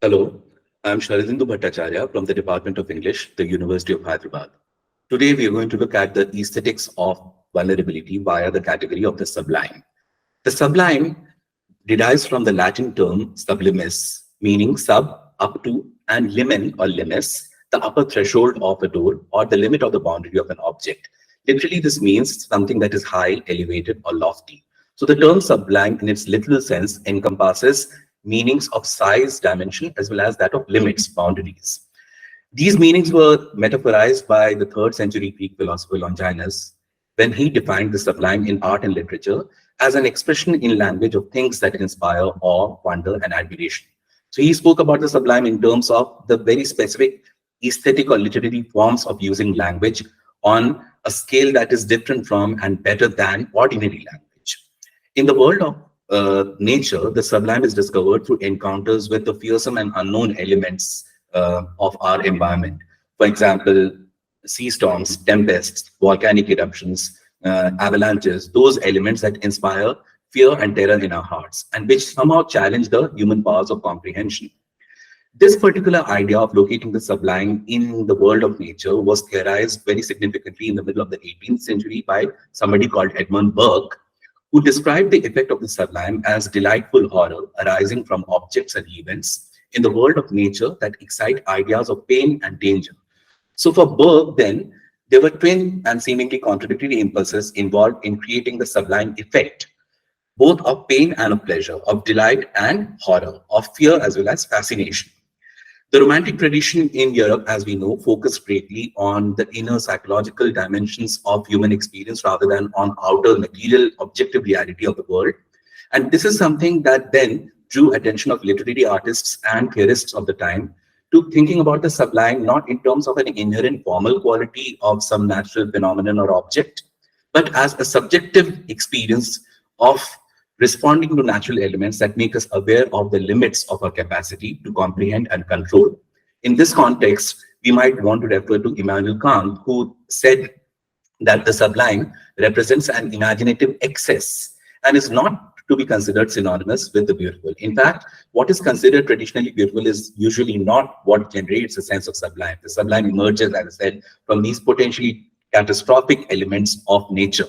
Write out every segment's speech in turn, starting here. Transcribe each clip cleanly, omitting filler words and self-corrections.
Hello, I'm Sharadendu Bhattacharya from the Department of English, the University of Hyderabad. Today, we are going to look at the aesthetics of vulnerability via the category of the sublime. The sublime derives from the Latin term sublimis, meaning sub, up to, and limen or limis, the upper threshold of a door or the limit of the boundary of an object. Literally, this means something that is high, elevated, or lofty. So the term sublime in its literal sense encompasses meanings of size, dimension, as well as that of limits, boundaries. These meanings were metaphorized by the 3rd century Greek philosopher Longinus when he defined the sublime in art and literature as an expression in language of things that inspire awe, wonder, and admiration. So he spoke about the sublime in terms of the very specific aesthetic or literary forms of using language on a scale that is different from and better than ordinary language. In the world of nature, the sublime is discovered through encounters with the fearsome and unknown elements of our environment. For example, sea storms, tempests, volcanic eruptions, avalanches, those elements that inspire fear and terror in our hearts and which somehow challenge the human powers of comprehension. This particular idea of locating the sublime in the world of nature was theorized very significantly in the middle of the 18th century by somebody called Edmund Burke, who described the effect of the sublime as delightful horror arising from objects and events in the world of nature that excite ideas of pain and danger. So for Burke, then, there were twin and seemingly contradictory impulses involved in creating the sublime effect, both of pain and of pleasure, of delight and horror, of fear as well as fascination. The Romantic tradition in Europe, as we know, focused greatly on the inner psychological dimensions of human experience rather than on outer material objective reality of the world. And this is something that then drew attention of literary artists and theorists of the time to thinking about the sublime not in terms of an inherent formal quality of some natural phenomenon or object, but as a subjective experience of responding to natural elements that make us aware of the limits of our capacity to comprehend and control. In this context, we might want to refer to Immanuel Kant, who said that the sublime represents an imaginative excess and is not to be considered synonymous with the beautiful. In fact, what is considered traditionally beautiful is usually not what generates a sense of sublime. The sublime emerges, as I said, from these potentially catastrophic elements of nature.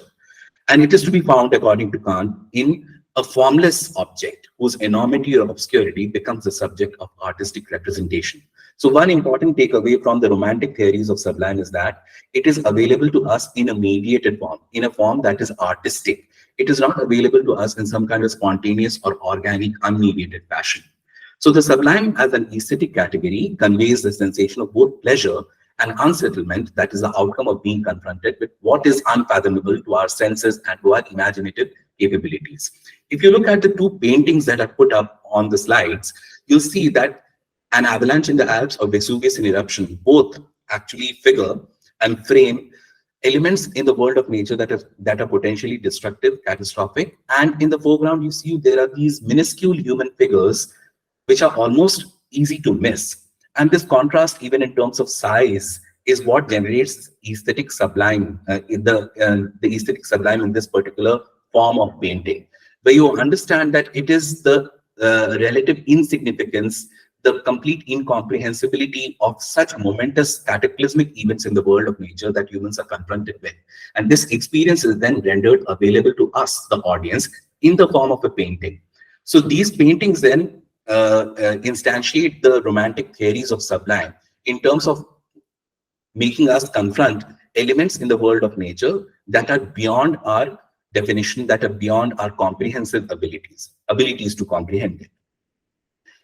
And it is to be found, according to Kant, in a formless object whose enormity or obscurity becomes the subject of artistic representation. So one important takeaway from the romantic theories of sublime is that it is available to us in a mediated form, in a form that is artistic. It is not available to us in some kind of spontaneous or organic, unmediated fashion. So the sublime as an aesthetic category conveys the sensation of both pleasure and unsettlement that is the outcome of being confronted with what is unfathomable to our senses and to our imaginative capabilities. If you look at the two paintings that are put up on the slides, you'll see that an avalanche in the Alps or Vesuvius in eruption both actually figure and frame elements in the world of nature that are potentially destructive, catastrophic. And in the foreground, you see there are these minuscule human figures which are almost easy to miss. And this contrast, even in terms of size, is what generates aesthetic sublime, the aesthetic sublime in this particular form of painting, where you understand that it is the relative insignificance, the complete incomprehensibility of such momentous cataclysmic events in the world of nature that humans are confronted with. And this experience is then rendered available to us, the audience, in the form of a painting. So these paintings then instantiate the romantic theories of sublime in terms of making us confront elements in the world of nature that are beyond our definition, that are beyond our comprehensive abilities to comprehend it.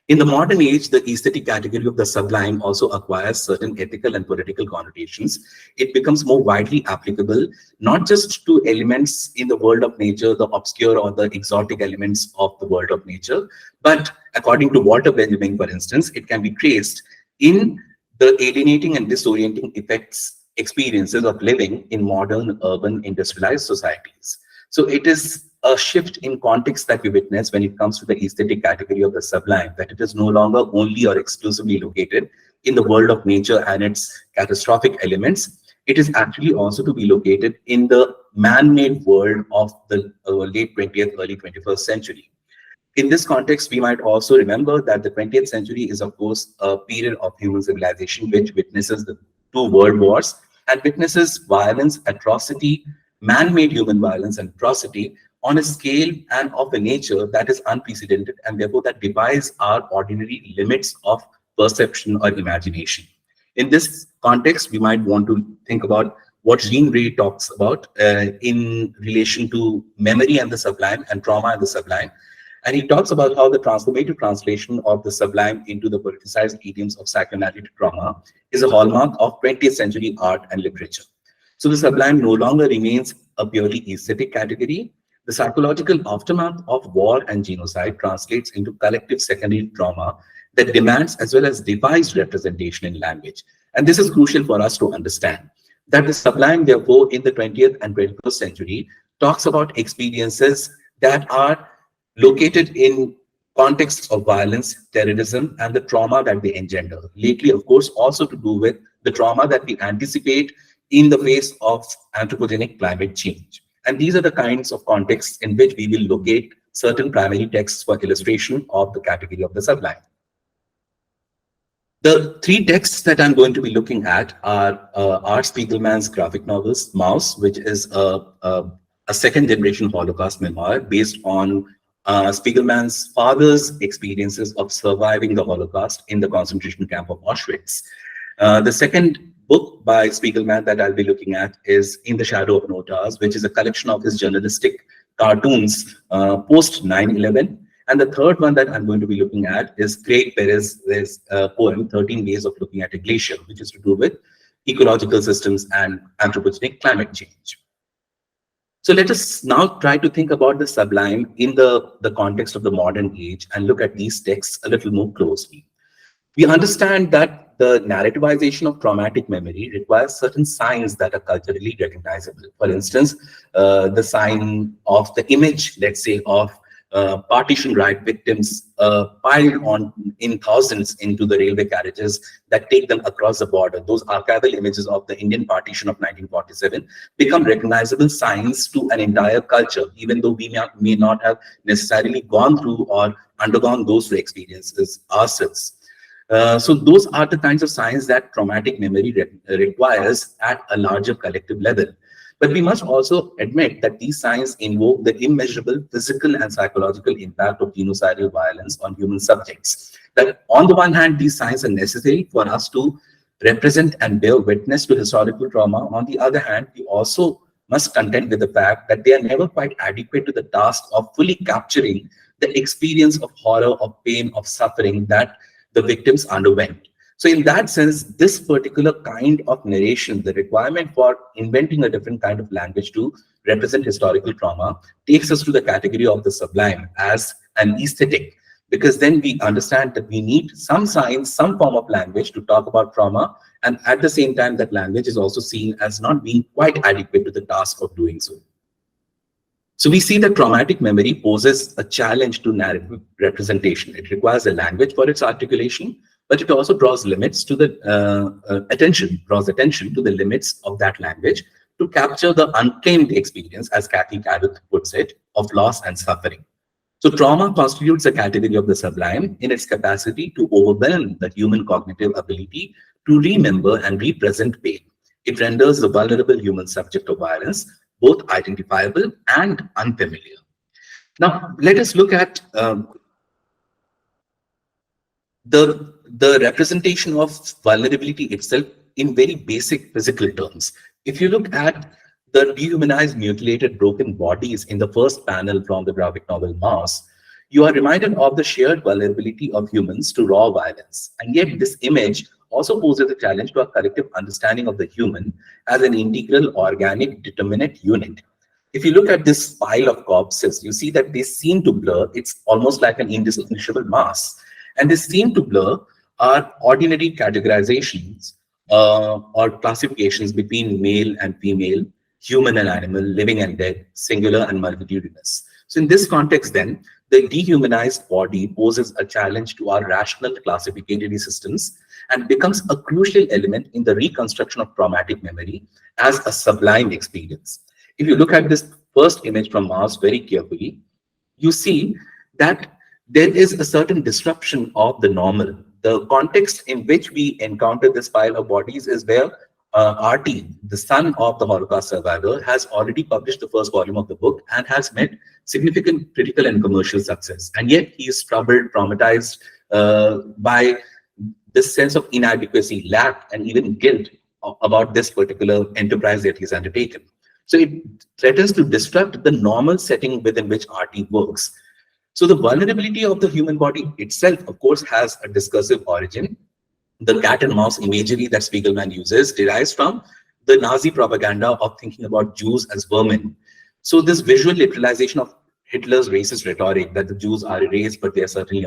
In the modern age, the aesthetic category of the sublime also acquires certain ethical and political connotations. It becomes more widely applicable, not just to elements in the world of nature, the obscure or the exotic elements of the world of nature, but according to Walter Benjamin, for instance, it can be traced in the alienating and disorienting experiences of living in modern, urban, industrialized societies. So it is a shift in context that we witness when it comes to the aesthetic category of the sublime, that it is no longer only or exclusively located in the world of nature and its catastrophic elements. It is actually also to be located in the man-made world of the late 20th, early 21st century. In this context, we might also remember that the 20th century is, of course, a period of human civilization which witnesses the two world wars and witnesses violence, atrocity, man-made human violence and atrocity on a scale and of a nature that is unprecedented, and therefore that defies our ordinary limits of perception or imagination. In this context, we might want to think about what Jean Ray talks about in relation to memory and the sublime and trauma and the sublime. And he talks about how the transformative translation of the sublime into the politicized idioms of psychoanalytic trauma is a hallmark of 20th century art and literature. So the sublime no longer remains a purely aesthetic category. The psychological aftermath of war and genocide translates into collective secondary trauma that demands as well as defies representation in language. And this is crucial for us to understand that the sublime, therefore, in the 20th and 21st century, talks about experiences that are located in contexts of violence, terrorism, and the trauma that they engender. Lately, of course, also to do with the trauma that we anticipate in the face of anthropogenic climate change. And these are the kinds of contexts in which we will locate certain primary texts for illustration of the category of the sublime. The three texts that I'm going to be looking at are Art Spiegelman's graphic novels, Maus, which is a second-generation Holocaust memoir based on Spiegelman's father's experiences of surviving the Holocaust in the concentration camp of Auschwitz. The second book by Spiegelman that I'll be looking at is In the Shadow of Notas, which is a collection of his journalistic cartoons post 9/11. And the third one that I'm going to be looking at is Craig Perez's poem, 13 Ways of Looking at a Glacier, which is to do with ecological systems and anthropogenic climate change. So let us now try to think about the sublime in the context of the modern age and look at these texts a little more closely. We understand that the narrativization of traumatic memory requires certain signs that are culturally recognizable. For instance, the sign of the image, let's say, of partition riot victims piled on in thousands into the railway carriages that take them across the border. Those archival images of the Indian partition of 1947 become recognizable signs to an entire culture, even though we may not have necessarily gone through or undergone those experiences ourselves. So those are the kinds of signs that traumatic memory requires at a larger collective level. But we must also admit that these signs invoke the immeasurable physical and psychological impact of genocidal violence on human subjects. That on the one hand, these signs are necessary for us to represent and bear witness to historical trauma. On the other hand, we also must contend with the fact that they are never quite adequate to the task of fully capturing the experience of horror, of pain, of suffering that the victims underwent. So in that sense, this particular kind of narration, the requirement for inventing a different kind of language to represent historical trauma, takes us to the category of the sublime as an aesthetic, because then we understand that we need some science, some form of language to talk about trauma, and at the same time, that language is also seen as not being quite adequate to the task of doing so. So we see that traumatic memory poses a challenge to narrative representation. It requires a language for its articulation, but it also draws limits to the draws attention to the limits of that language to capture the unclaimed experience, as Kathy Carruth puts it, of loss and suffering. So trauma constitutes a category of the sublime in its capacity to overwhelm the human cognitive ability to remember and represent pain. It renders the vulnerable human subject of violence both identifiable and unfamiliar. Now, let us look at the representation of vulnerability itself in very basic physical terms. If you look at the dehumanized, mutilated, broken bodies in the first panel from the graphic novel Maus, you are reminded of the shared vulnerability of humans to raw violence. And yet this image also poses a challenge to our collective understanding of the human as an integral, organic, determinate unit. If you look at this pile of corpses, you see that they seem to blur. It's almost like an indistinguishable mass. And they seem to blur our ordinary categorizations or classifications between male and female, human and animal, living and dead, singular and multitudinous. So in this context then, the dehumanized body poses a challenge to our rational classificatory systems and becomes a crucial element in the reconstruction of traumatic memory as a sublime experience. If you look at this first image from Mars very carefully, you see that there is a certain disruption of the normal. The context in which we encounter this pile of bodies is where RT, the son of the Holocaust survivor, has already published the first volume of the book and has met significant critical and commercial success. And yet he is troubled, traumatized by this sense of inadequacy, lack, and even guilt about this particular enterprise that he's undertaken. So it threatens to disrupt the normal setting within which RT works. So the vulnerability of the human body itself, of course, has a discursive origin. The cat and mouse imagery that Spiegelman uses derives from the Nazi propaganda of thinking about Jews as vermin. So this visual literalization of Hitler's racist rhetoric that the Jews are erased, but they are certainly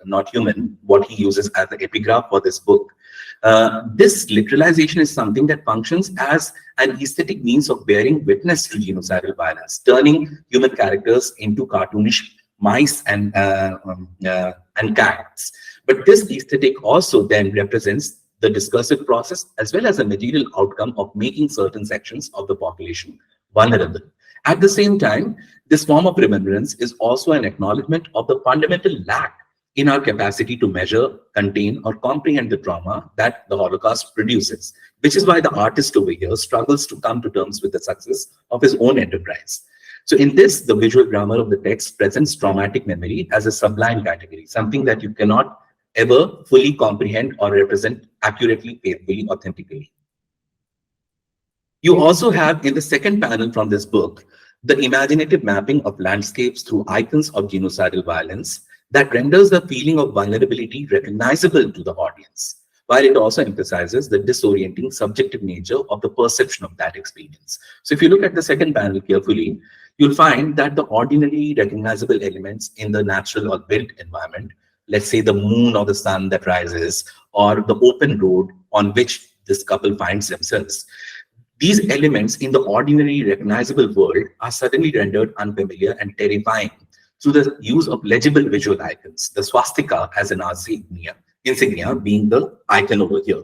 not human, what he uses as the epigraph for this book. This literalization is something that functions as an aesthetic means of bearing witness to genocidal violence, turning human characters into cartoonish mice and cats. But this aesthetic also then represents the discursive process as well as a material outcome of making certain sections of the population vulnerable. At the same time, this form of remembrance is also an acknowledgement of the fundamental lack in our capacity to measure, contain, or comprehend the trauma that the Holocaust produces, which is why the artist over here struggles to come to terms with the success of his own enterprise. So in this, the visual grammar of the text presents traumatic memory as a sublime category, something that you cannot ever fully comprehend or represent accurately, faithfully, authentically. You also have in the second panel from this book, the imaginative mapping of landscapes through icons of genocidal violence that renders the feeling of vulnerability recognizable to the audience, while it also emphasizes the disorienting subjective nature of the perception of that experience. So if you look at the second panel carefully, you'll find that the ordinarily recognizable elements in the natural or built environment, let's say the moon or the sun that rises, or the open road on which this couple finds themselves, these elements in the ordinary recognizable world are suddenly rendered unfamiliar and terrifying through the use of legible visual icons, the swastika as an Nazi insignia being the icon over here.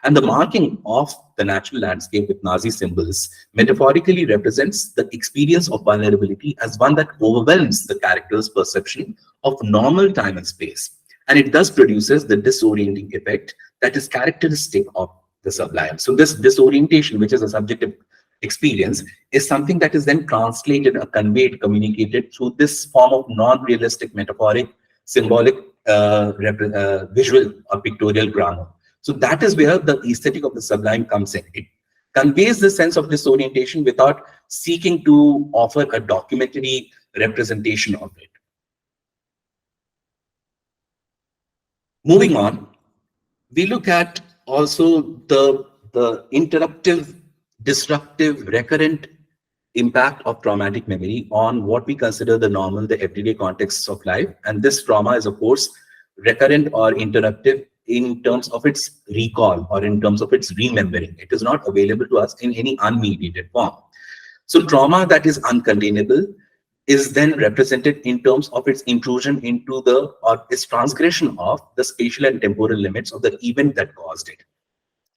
And the marking of the natural landscape with Nazi symbols metaphorically represents the experience of vulnerability as one that overwhelms the character's perception of normal time and space. And it thus produces the disorienting effect that is characteristic of the sublime. So this disorientation, which is a subjective experience, is something that is then translated or conveyed, communicated through this form of non-realistic, metaphoric, symbolic, visual or pictorial grammar. So that is where the aesthetic of the sublime comes in. It conveys the sense of disorientation without seeking to offer a documentary representation of it. Moving on, we look at also the interruptive, disruptive, recurrent impact of traumatic memory on what we consider the normal, the everyday contexts of life. And this trauma is, of course, recurrent or interruptive in terms of its recall or in terms of its remembering. It is not available to us in any unmediated form. So trauma that is uncontainable is then represented in terms of its intrusion into or its transgression of the spatial and temporal limits of the event that caused it.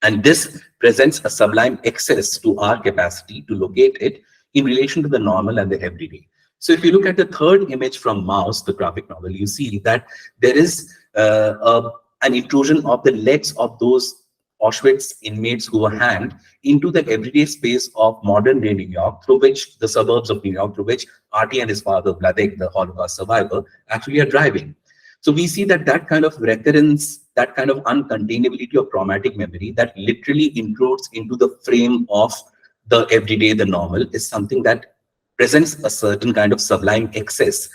And this presents a sublime access to our capacity to locate it in relation to the normal and the everyday. So if you look at the third image from Maus, the graphic novel, you see that there is an intrusion of the legs of those Auschwitz inmates who were hanged into the everyday space of modern day New York, through which the suburbs of New York, through which Artie and his father, Vladek, the Holocaust survivor, actually are driving. So we see that that kind of recurrence, that kind of uncontainability of traumatic memory that literally intrudes into the frame of the everyday, the normal, is something that presents a certain kind of sublime access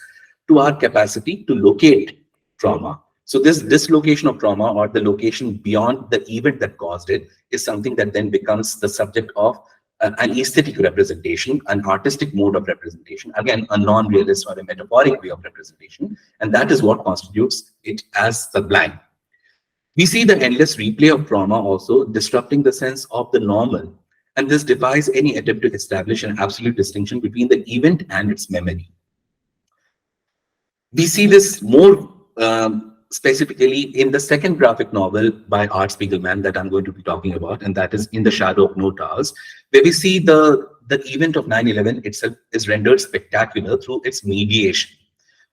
to our capacity to locate trauma. So this dislocation of trauma, or the location beyond the event that caused it, is something that then becomes the subject of an aesthetic representation, an artistic mode of representation, again, a non-realist or a metaphoric way of representation, and that is what constitutes it as sublime. We see the endless replay of trauma also disrupting the sense of the normal, and this defies any attempt to establish an absolute distinction between the event and its memory. We see this more specifically in the second graphic novel by Art Spiegelman that I'm going to be talking about, and that is In the Shadow of No Towers, where we see the event of 9/11 itself is rendered spectacular through its mediation.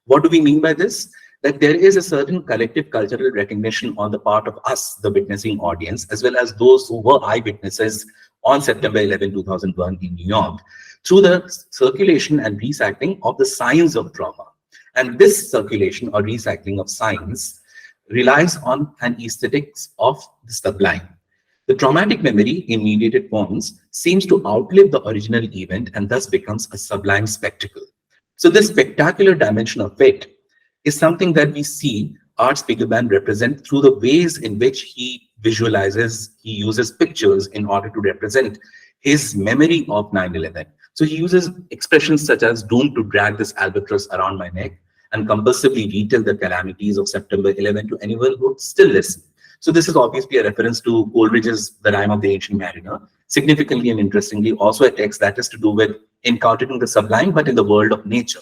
What do we mean by this? that there is a certain collective cultural recognition on the part of us, the witnessing audience, as well as those who were eyewitnesses on September 11, 2001 in New York, through the circulation and recycling of the signs of trauma. And this circulation or recycling of signs relies on an aesthetics of the sublime. The traumatic memory in mediated forms seems to outlive the original event and thus becomes a sublime spectacle. So this spectacular dimension of it is something that we see Art Spiegelman represent through the ways in which he visualizes, he uses pictures in order to represent his memory of 9/11. So he uses expressions such as doomed to drag this albatross around my neck and compulsively retell the calamities of September 11 to anyone who would still listen. So this is obviously a reference to Coleridge's The Rime of the Ancient Mariner. Significantly and interestingly, also a text that is to do with encountering the sublime, but in the world of nature.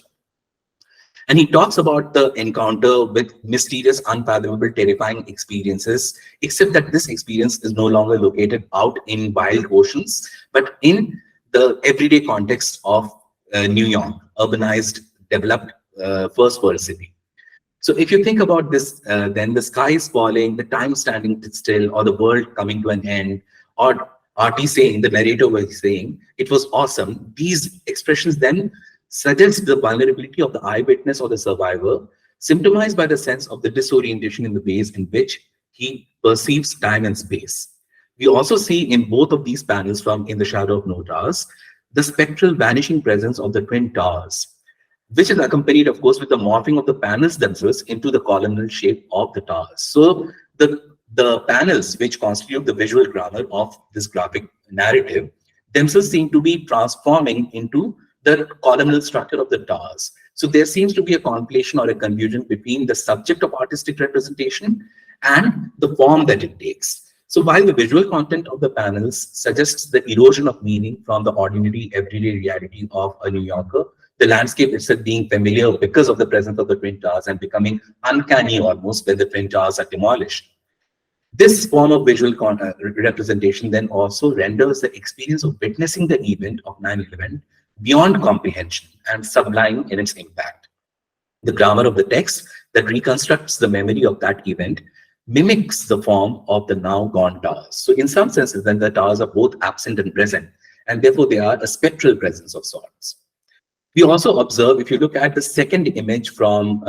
And he talks about the encounter with mysterious, unfathomable, terrifying experiences, except that this experience is no longer located out in wild oceans, but in the everyday context of New York, urbanized, developed first world city. So if you think about this, then the sky is falling, the time standing still, or the world coming to an end, or RT saying, the narrator was saying, it was awesome. These expressions then suggest the vulnerability of the eyewitness or the survivor, symptomized by the sense of the disorientation in the ways in which he perceives time and space. We also see in both of these panels from In the Shadow of No Towers, the spectral vanishing presence of the Twin Towers, which is accompanied, of course, with the morphing of the panels themselves into the columnar shape of the towers. So the panels which constitute the visual grammar of this graphic narrative themselves seem to be transforming into the columnar structure of the towers. So there seems to be a conflation or a confusion between the subject of artistic representation and the form that it takes. So while the visual content of the panels suggests the erosion of meaning from the ordinary everyday reality of a New Yorker, the landscape itself being familiar because of the presence of the Twin Towers and becoming uncanny almost when the Twin Towers are demolished. This form of visual representation then also renders the experience of witnessing the event of 9/11 beyond comprehension and sublime in its impact. The grammar of the text that reconstructs the memory of that event mimics the form of the now gone towers. So in some senses, then the towers are both absent and present, and therefore they are a spectral presence of sorts. We also observe, if you look at the second image from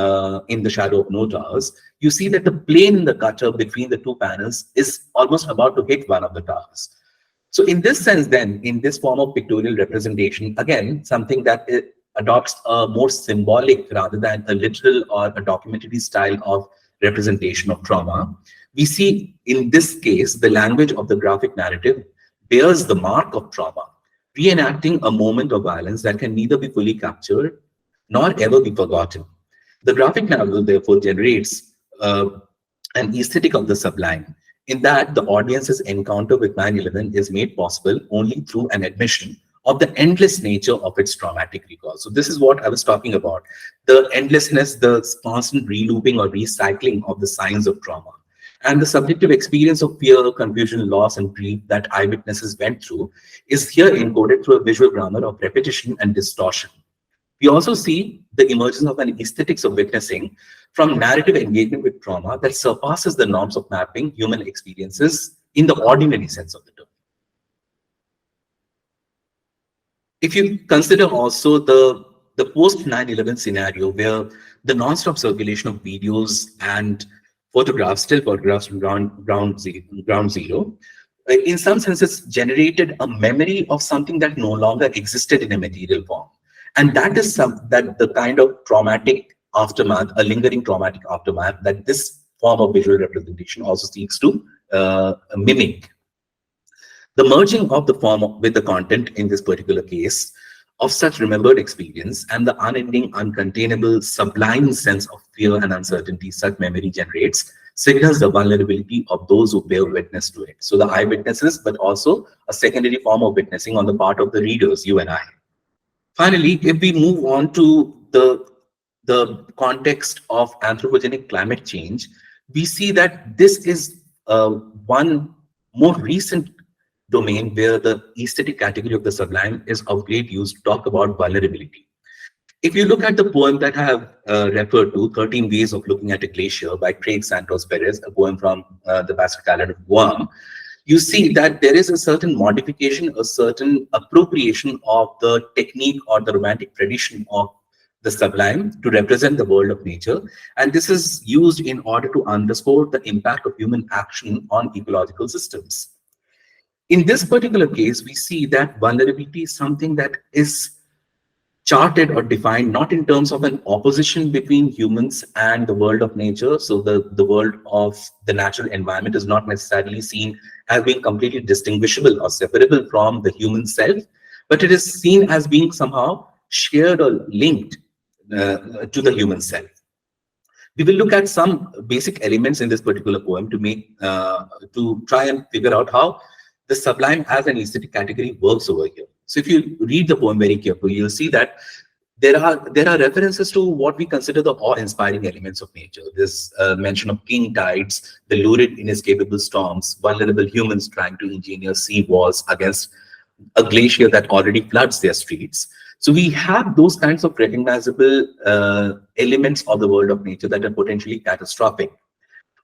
In the Shadow of No Towers, you see that the plane in the gutter between the two panels is almost about to hit one of the towers. So in this sense, then, in this form of pictorial representation, again, something that adopts a more symbolic rather than a literal or a documentary style of representation of trauma, we see in this case, the language of the graphic narrative bears the mark of trauma, reenacting a moment of violence that can neither be fully captured nor ever be forgotten. The graphic novel, therefore, generates an aesthetic of the sublime, in that the audience's encounter with 9/11 is made possible only through an admission of the endless nature of its traumatic recall. So this is what I was talking about, the endlessness, the constant relooping or recycling of the signs of trauma. And the subjective experience of fear, confusion, loss, and grief that eyewitnesses went through is here encoded through a visual grammar of repetition and distortion. We also see the emergence of an aesthetics of witnessing from narrative engagement with trauma that surpasses the norms of mapping human experiences in the ordinary sense of the term. If you consider also the post 9/11 scenario, where the non-stop circulation of videos and photographs, still photographs from ground zero, in some senses generated a memory of something that no longer existed in a material form. And that is that the kind of traumatic aftermath, a lingering traumatic aftermath, that this form of visual representation also seeks to mimic. The merging of the form with the content in this particular case of such remembered experience and the unending, uncontainable, sublime sense of fear and uncertainty such memory generates signals the vulnerability of those who bear witness to it. So the eyewitnesses, but also a secondary form of witnessing on the part of the readers, you and I. Finally, if we move on to the context of anthropogenic climate change, we see that this is one more recent domain where the aesthetic category of the sublime is of great use to talk about vulnerability. If you look at the poem that I have referred to, 13 Ways of Looking at a Glacier by Craig Santos Perez, a poem from the Basque Island of Guam, you see that there is a certain modification, a certain appropriation of the technique or the romantic tradition of the sublime to represent the world of nature. And this is used in order to underscore the impact of human action on ecological systems. In this particular case, we see that vulnerability is something that is charted or defined not in terms of an opposition between humans and the world of nature. So the world of the natural environment is not necessarily seen as being completely distinguishable or separable from the human self, but it is seen as being somehow shared or linked to the human self. We will look at some basic elements in this particular poem to try and figure out how the sublime as an aesthetic category works over here. So if you read the poem very carefully, you'll see that there are references to what we consider the awe-inspiring elements of nature. There's mention of king tides, the lurid, inescapable storms, vulnerable humans trying to engineer sea walls against a glacier that already floods their streets. So we have those kinds of recognizable elements of the world of nature that are potentially catastrophic.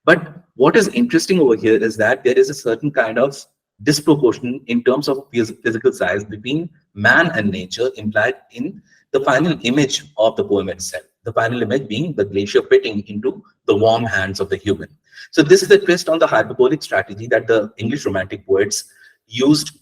But what is interesting over here is that there is a certain kind of disproportion in terms of physical size between man and nature implied in the final image of the poem itself. The final image being the glacier fitting into the warm hands of the human. So this is a twist on the hyperbolic strategy that the English Romantic poets used.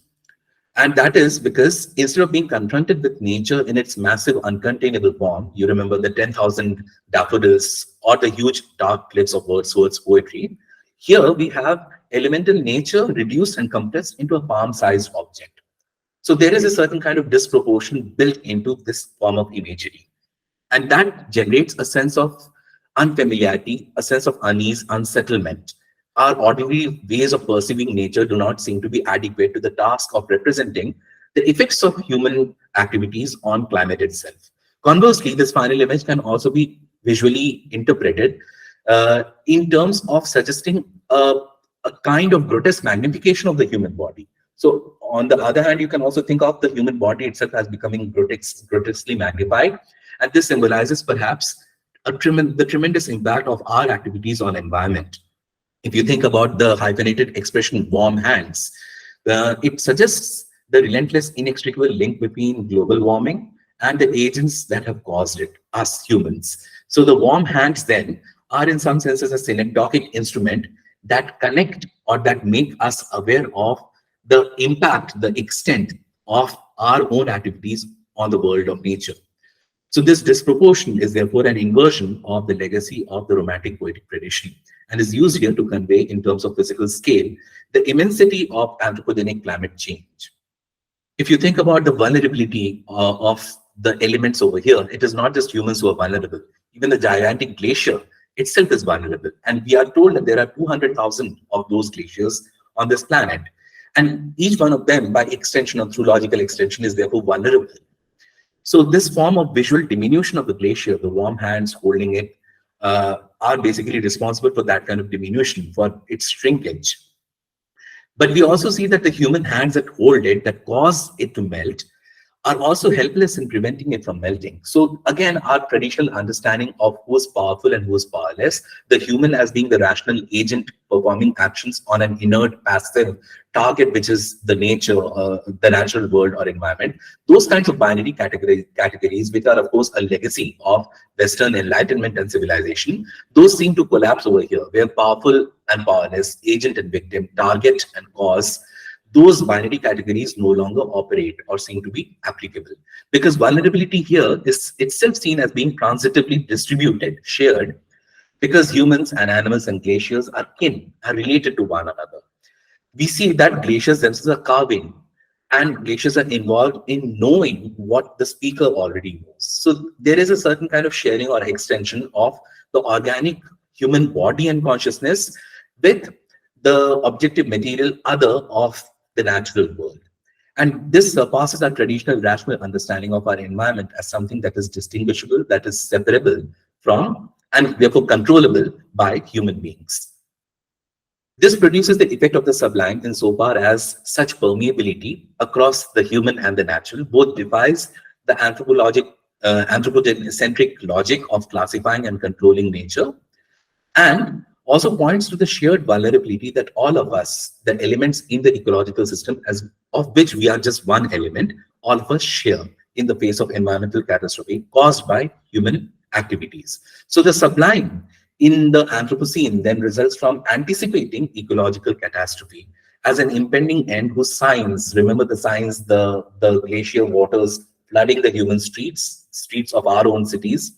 And that is because instead of being confronted with nature in its massive, uncontainable form, you remember the 10,000 daffodils or the huge dark cliffs of Wordsworth's poetry, here we have elemental nature reduced and compressed into a palm-sized object. So there is a certain kind of disproportion built into this form of imagery. And that generates a sense of unfamiliarity, a sense of unease, unsettlement. Our ordinary ways of perceiving nature do not seem to be adequate to the task of representing the effects of human activities on climate itself. Conversely, this final image can also be visually interpreted in terms of suggesting a kind of grotesque magnification of the human body. So on the other hand, you can also think of the human body itself as becoming grotesquely magnified. And this symbolizes perhaps the tremendous impact of our activities on environment. If you think about the hyphenated expression warm hands, it suggests the relentless, inextricable link between global warming and the agents that have caused it, us humans. So the warm hands then are in some senses a synecdochic instrument that connect or that make us aware of the impact, the extent of our own activities on the world of nature. So this disproportion is therefore an inversion of the legacy of the Romantic poetic tradition and is used here to convey in terms of physical scale the immensity of anthropogenic climate change. If you think about the vulnerability of the elements over here, it is not just humans who are vulnerable. Even the gigantic glacier itself is vulnerable. And we are told that there are 200,000 of those glaciers on this planet. And each one of them, by extension or through logical extension, is therefore vulnerable. So this form of visual diminution of the glacier, the warm hands holding it, are basically responsible for that kind of diminution, for its shrinkage. But we also see that the human hands that hold it, that cause it to melt, are also helpless in preventing it from melting. So again, our traditional understanding of who is powerful and who is powerless, the human as being the rational agent performing actions on an inert, passive target, which is the nature, the natural world or environment, those kinds of binary categories, which are of course a legacy of Western enlightenment and civilization, those seem to collapse over here, where powerful and powerless, agent and victim, target and cause, those binary categories no longer operate or seem to be applicable. Because vulnerability here is itself seen as being transitively distributed, shared, because humans and animals and glaciers are kin, are related to one another. We see that glaciers themselves are carving, and glaciers are involved in knowing what the speaker already knows. So there is a certain kind of sharing or extension of the organic human body and consciousness with the objective material other of the natural world. And this surpasses our traditional rational understanding of our environment as something that is distinguishable, that is separable from, and therefore controllable by human beings. This produces the effect of the sublime insofar as such permeability across the human and the natural both defies the anthropologic anthropocentric logic of classifying and controlling nature, and also points to the shared vulnerability that all of us, the elements in the ecological system, as of which we are just one element, all of us share in the face of environmental catastrophe caused by human activities. So the sublime in the Anthropocene then results from anticipating ecological catastrophe as an impending end whose signs, remember the signs, the glacial waters flooding the human streets of our own cities.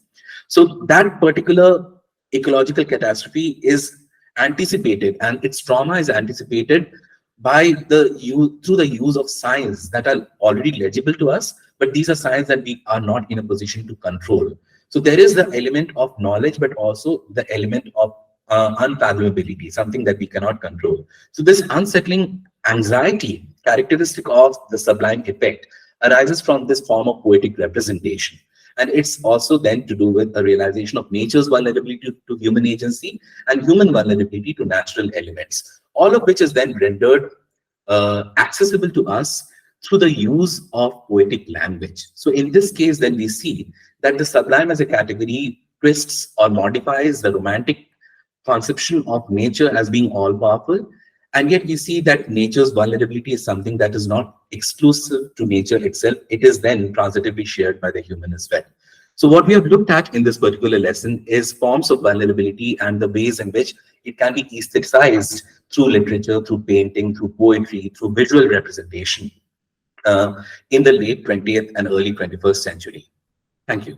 So that particular ecological catastrophe is anticipated, and its trauma is anticipated by through the use of signs that are already legible to us, but these are signs that we are not in a position to control. So there is the element of knowledge, but also the element of unfathomability, something that we cannot control. So this unsettling anxiety, characteristic of the sublime effect, arises from this form of poetic representation. And it's also then to do with a realization of nature's vulnerability to human agency and human vulnerability to natural elements, all of which is then rendered accessible to us through the use of poetic language. So in this case, then we see that the sublime as a category twists or modifies the romantic conception of nature as being all-powerful, and yet we see that nature's vulnerability is something that is not exclusive to nature itself. It is then transitively shared by the human as well. So what we have looked at in this particular lesson is forms of vulnerability and the ways in which it can be aestheticized through literature, through painting, through poetry, through visual representation in the late 20th and early 21st century. Thank you.